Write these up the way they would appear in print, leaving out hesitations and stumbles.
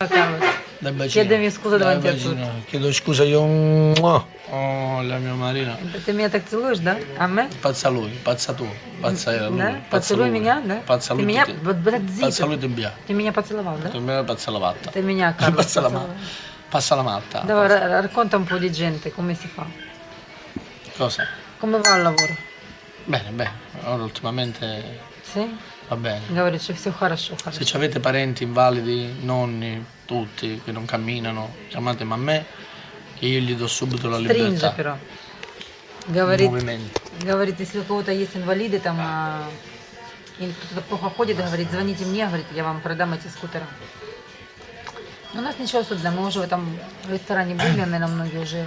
Carlos, Dai bacino. chiedimi scusa Dai davanti a bacino. tutti. Chiedo scusa io. Oh, la mia Marina. Ты меня так целуешь, да? А мы? Pazza lui, pazza tu, pazza lui, Да? pazza Поцелуй lui. меня, да? Pazza Ты lui меня, tutti. вот, подожди, Pazza lui ti via. ты меня поцеловал, да? Tu me pazza la matta. Ты меня, Карлос, Pazza la поцеловал. matta. Passa la matta. Давай, passa. racconta un po' di gente, come si fa? Cosa? Come va il lavoro? Bene, bene. Ora ultimamente Sì? va bene. Говорит, что все хорошо, Se хорошо. ci avete parenti invalidi, nonni, tutti che non camminano, chiamatemi a me che io gli do subito la Стринджи, libertà. però. Il Говорит, movimento. говорит, если у кого-то есть инвалиды, там, или кто-то плохо ходит, говорит, звоните мне, говорит, я вам продам эти скутеры. У нас ничего особенного, мы уже в этом ресторане были, наверное, многие уже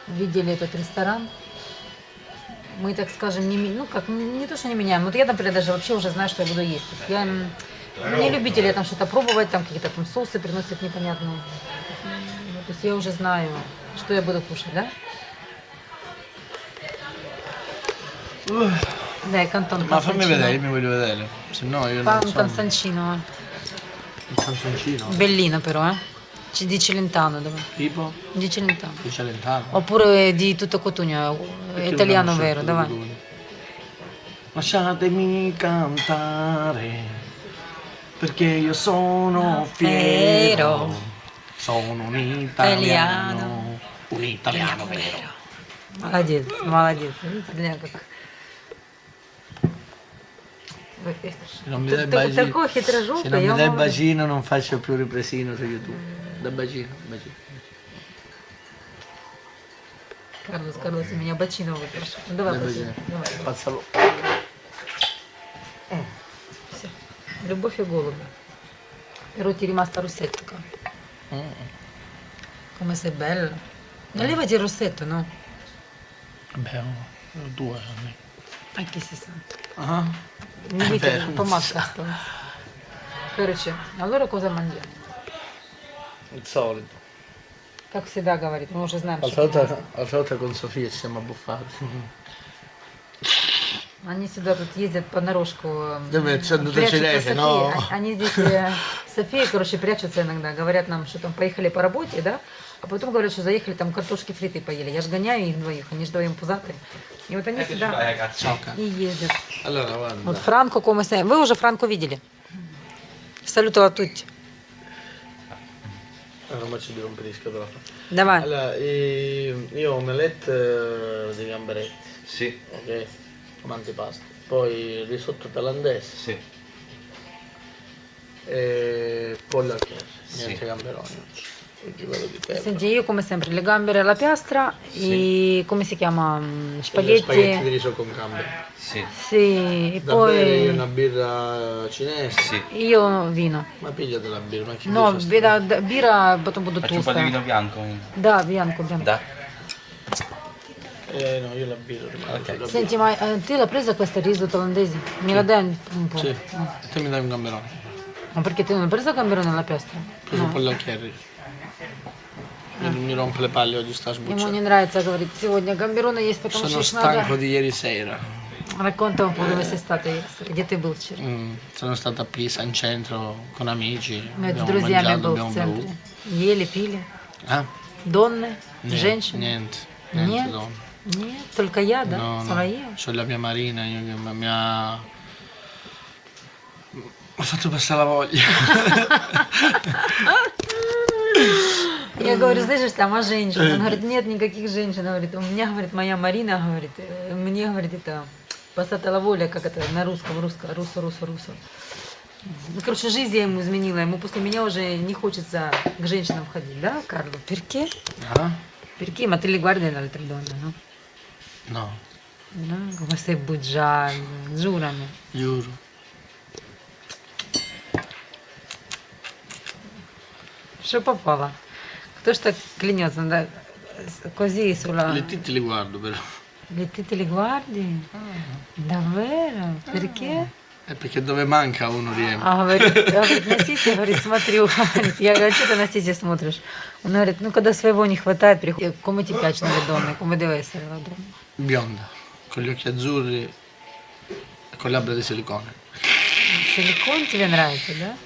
видели этот ресторан. Мы, так скажем, ну как, не то, что не меняем, вот я, например, даже вообще уже знаю, что я буду есть. То есть я не любитель я там что-то пробовать, там какие-то там соусы приносят непонятные. Ну, то есть я уже знаю, что я буду кушать, да? Dai, Canton Ma fammi vedere, io Constancino. mi voglio vedere. Se no io Fa non un so. Constancino, Un canzoncino. bellino però, eh? Di Celentano, dove? Tipo? Di Celentano. Di Celentano. Oppure di tutto Cotugno, Perché italiano non hanno vero, scelto давай. due? Lasciatemi cantare, perché io sono fiero. Sono un italiano. Un italiano vero. Молодец, молодец. Видите, Ля, как... Se non mi dai bacino, Такой se хитрожопый, non mi я dai вам... bacino non faccio più ripresino su YouTube. Da bacino, bacino. Карлос, у меня бочина выпрошил. Ну, давай, Da бочина, bacino. давай. Pazzalo. Всё. Любовь и голуби. Roti rimasta rossetto. Come sei bella. Non levati il rossetto, no? Vabbè, due anni. А chi si sa? Ah. Не È видите, vero, non помадка si sa. осталась. Короче, allora cosa mangiamo? Il solito. Как всегда говорит, мы уже знаем, L'altra что volta con Sofia ci siamo abbuffati. они сюда тут ездят понарошку. Dove c'è andato прячутся Cinese, Софии. no? Они здесь, София, короче, прячутся иногда. Говорят нам, что там поехали по работе, да? А потом говорят, что заехали, там картошки фриты поели. Я же гоняю их двоих, они же вдвоем пузатые. И вот они сюда Ciao cara. и ездят. Allora guarda. Вот Франко, come stai? Вы уже Франко видели? Saluto a tutti. Non faccio di rompere di scatola. Давай. Allora, io ho omelette di gamberetti. Sì, Ok? Come antipasto. Poi risotto thailandese sì. e pollo al curry. Sì. Niente gamberoni oggi. Oggi vado di pepe. Senti, io come sempre le gambere alla piastra e come si chiama? Spaghetti di Spaghetti. riso con gamberi. Sì, Sì, e Da bere poi una birra cinese. sì. io vino. Ma pigliate la birra, ma che No, birra бира, потом буду Faccio un po' di толстая. vino bianco. Да, bianco, bianco. Da. No, io la birra rimango Ok. sulla Senti, ma te l'hai presa questa riso thailandese? Me la dai un po'? birra. Sì. E te mi dai un gamberone. Ma perché te non hai preso gamberone alla piastra? Ho preso pollo al curry. Mi rompe le palle oggi sta Ему не sbucciando. нравится, говорит, сегодня гамбероны есть, потому что Sono их надо... stanco di ieri sera. Racconta un po' dove sei stata ieri sera, где ты был вчера? Sono stato a Pisa in centro con amici. С Abbiamo друзьями mangiato, был abbiamo в центре. bevuto. Ели, пили. Ah? Donne, Niente, женщины? Niente, Нет? niente donne. Нет, только я, да? No, Sono no. io. C'ho la mia Marina io che mi ha fatto passare la voglia. Я говорю, слышишь, там о женщинах. Он говорит, нет никаких женщин. Говорит, у меня, говорит, моя Марина, говорит, мне, говорит, это пасатала воля, как это на русском, руссо. Ну, короче, жизнь я ему изменила. Ему после меня уже не хочется к женщинам ходить, да, Карло? Perché? Ah? Perché? Ma te li guardi le altre donne, no? No, No? Come stai bugiando, giurami. giuro. Что попало? Кто ж так клянется? Да, così sulla... Le tette li guardo però. Le tette li guardi? Davvero? Perché? Perché dove manca uno riempie. Говорит, Настя, говорит, смотрю. Я говорю, что ты, Настя, смотришь? Он говорит, ну, когда своего не хватает, приходит. Come ti piacciono le donne? Come deve essere la donna? Bionda, con gli occhi azzurri e con labbra di silicone. Силикон тебе нравится, да?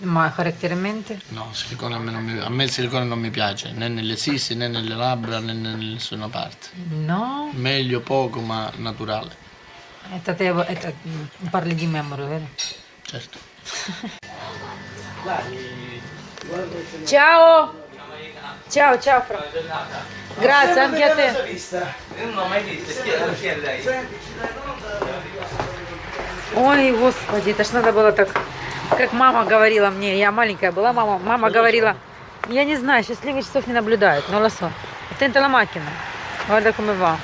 Ma caratterialmente? No, silicone a me il silicone non mi piace, né nelle sisi, né nelle labbra, né da nessuna parte. No. Meglio poco ma naturale, Parli di me, amore, vero? certo. Ciao! Ciao, ciao Fra. Grazie anche a te. Io non l'ho mai visto, chi è lei? Ой, господи, это ж надо было так, как мама говорила мне, я маленькая была, мама говорила, я не знаю, счастливых часов не наблюдают, non lo so. Attenta la macchina, guarda come va.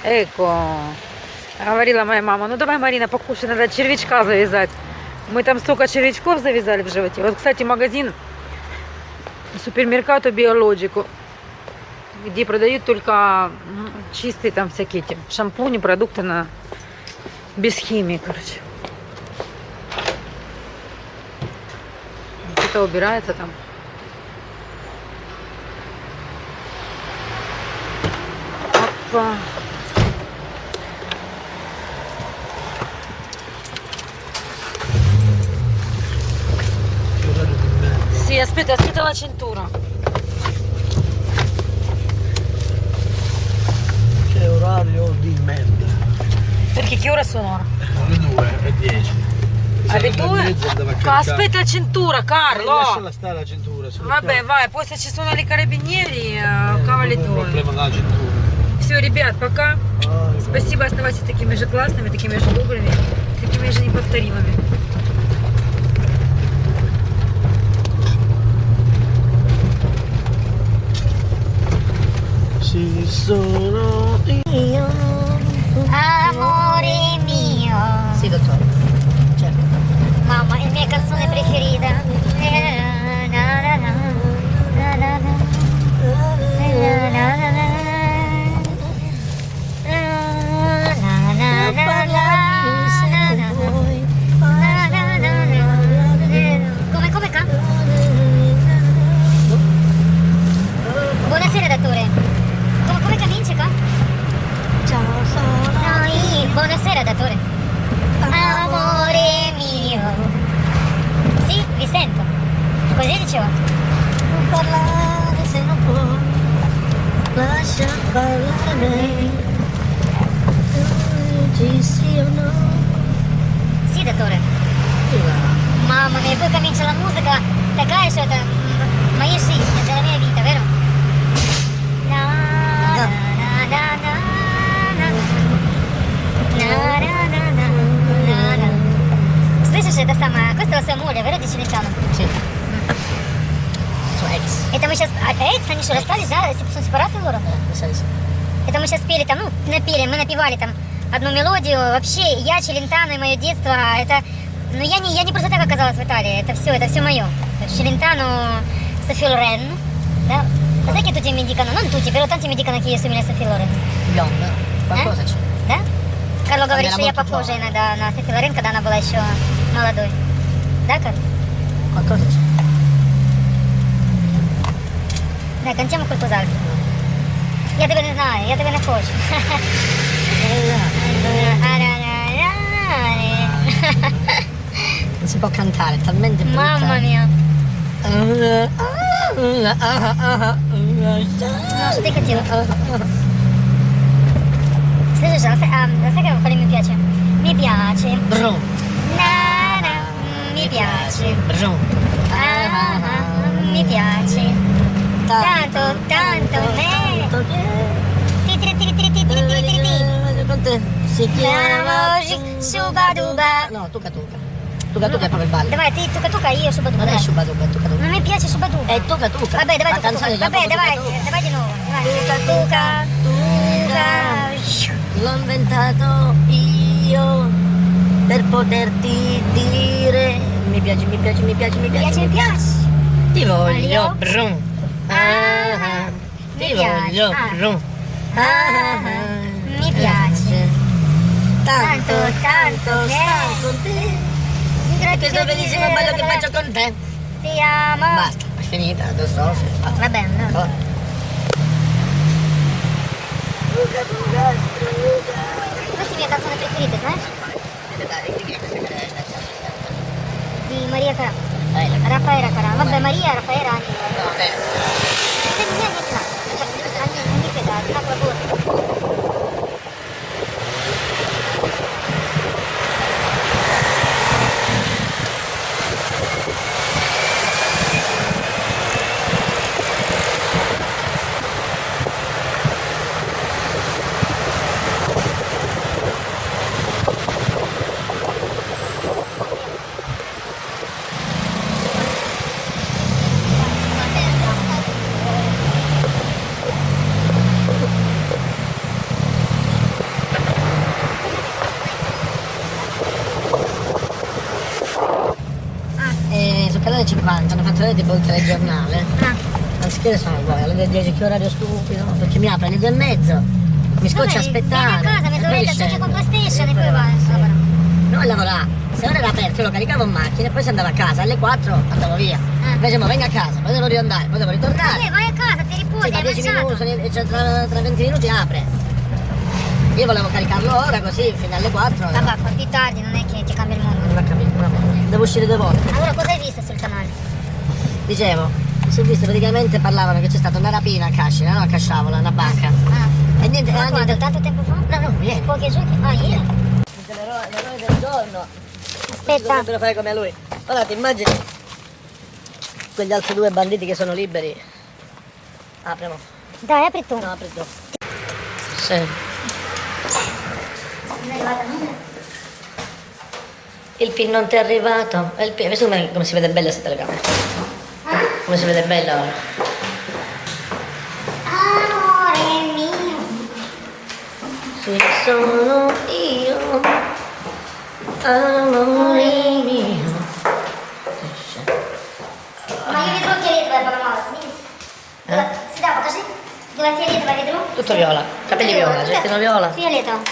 Ecco, говорила моя мама, ну давай, Марина, покушай, надо червячка завязать. Мы там столько червячков завязали в животе. Вот, кстати, магазин Супермеркато Биологику, где продают только чистые там всякие эти шампуни, продукты без химии, короче. Кто-то убирается там. Опа. Sì, aspetta la cintura. C'è orario di merda. Perché che ore sono ora? Alle 2:10. Alle 2? Aspetta la cintura, Carlo! Lasciala stare la cintura. Vabbè, vai, poi se ci sono i carabinieri, cavали Problema твои. della cintura. Все, ребят, пока. Спасибо, оставайтесь такими же классными, такими же добрыми, такими же неповторимыми. Ci sono io. Amore mio. Sì, dottore. Certo. Mamma, è la mia canzone preferita. Na, na, na, na, na, na, na, na, na, na, na. Come canta? Buonasera dottore. Come comincia qua? Ciao, sono io. Buonasera dottore. Amore mio. Sì, vi sento. Così dicevo. Non parlare se non puoi. Lascia parlare. Ci sì o no? Sì, dottore. Mamma mia, poi comincia la musica, такая что-то моей жизни, della mia vita, vero? Na, na, na, na, na, na, na, na, na, na. Слышишь, это самое, questa è la sua moglie, vero, di Celentano? Sì. Это мы сейчас, экс, они что, расстались, да? Сепараты лора? Это мы сейчас пели там, ну, напели, мы напевали там одну мелодию. Вообще, я, Челентано и мое детство, это... Ну, я не просто так оказалась в Италии, это все mio. Celentano, Sofia Loren, da? Ma sai che tutti mi dicono, non tutti, però tanti mi dicono che io somiglia a Sofia Loren. Бьонда. Qualcosa c'è. Да? Карло говорит, Она что я была похожа иногда на Софи Лорен, когда она была еще молодой. Да, Карл? Qualcosa c'è. Dai, cantiamo qualcos'altro. Я тебе не знаю, я тебе не хочу. Non si può cantare, è talmente brutta. Mamma mia. No, что ты хотела? Слышишь, sai che quale mi piace? Mi piace. Brum. Na, na, mi piace. Brum. Mi piace. Tanto, tanto me. Ti, ti, ti, ti, ti, ti, ti, ti, ti. Con te si chiama... Shubaduba. No, tuca. Tuca è proprio il ballo. Давай, ты тука, io Shubaduba. Non è sciubaduca, è tuca. Non mi piace Shubaduba. È tuca. Vabbè, давай La tuca. canzone Vabbè, давай di nuovo. Tuca. L'ho inventato io per poterti dire mi piace. Ti voglio, brum. Ti voglio, brum. Mi piace. Tanto sto con te. Che sto bellissimo bello che faccio con te. Ti amo. Basta, è finita, adesso. Va bene, no? Queste mie canzoni preferite, знаешь? Di Maria Carey. Raffaele. Raffaele Carà. Vabbè, Maria, Raffaele anche. No, vabbè. Non mi fidate, una proposta. Sul canale 50 hanno fatto vedere tipo il telegiornale. Ah. Anziché sono uguali, alle 10 che orario stupido, perché mi apre alle 2:30, mi scoccia Vabbè, aspettare. vieni a casa, mezz'oretta, poi giochi scendo. con PlayStation e poi vai. Sì. Allora. Non lavorare, se ora era aperto io lo caricavo in macchina e poi si andava a casa, alle 4 andavo via. Invece mo vengo a casa, poi devo riandare, poi devo ritornare. Vabbè, vai a casa, ti riposi, Sì, ma hai 10 mangiato. minuti, cioè tra 20 minuti apre. Io volevo caricarlo ora così, fino alle 4. Vabbè, fa più tardi, non è che ti cambia il mondo. Non ho capito, vabbè. Devo uscire 2 volte. Allora, cosa hai visto sul canale? Dicevo, mi sono visto praticamente parlavano che c'è stata una rapina a Cascina, no? A Casciavola, una banca. Ah. E niente, Ma quando? Tanto tempo fa? No, no, ieri. Pochi giorni? Ah, ieri? L'eroe del giorno. Aspetta. Dovrebbero fare come a lui. Ora ti immagini quegli altri 2 banditi che sono liberi. Apriamo. Dai, apri tu. No, apri tu. Sì. Non è arrivata nulla. Il PIN non ti è arrivato. Il PIN. Visto come si vede bella questa telecamera. Come si vede bella ora. Amore mio. Sì, sono io. Amore mio. Ma io vedrò фиолетовая поломалась, видите? Сюда покажи. Была фиолетовая ведро. Tutto viola. Capelli viola, gestino viola. Фиолетово.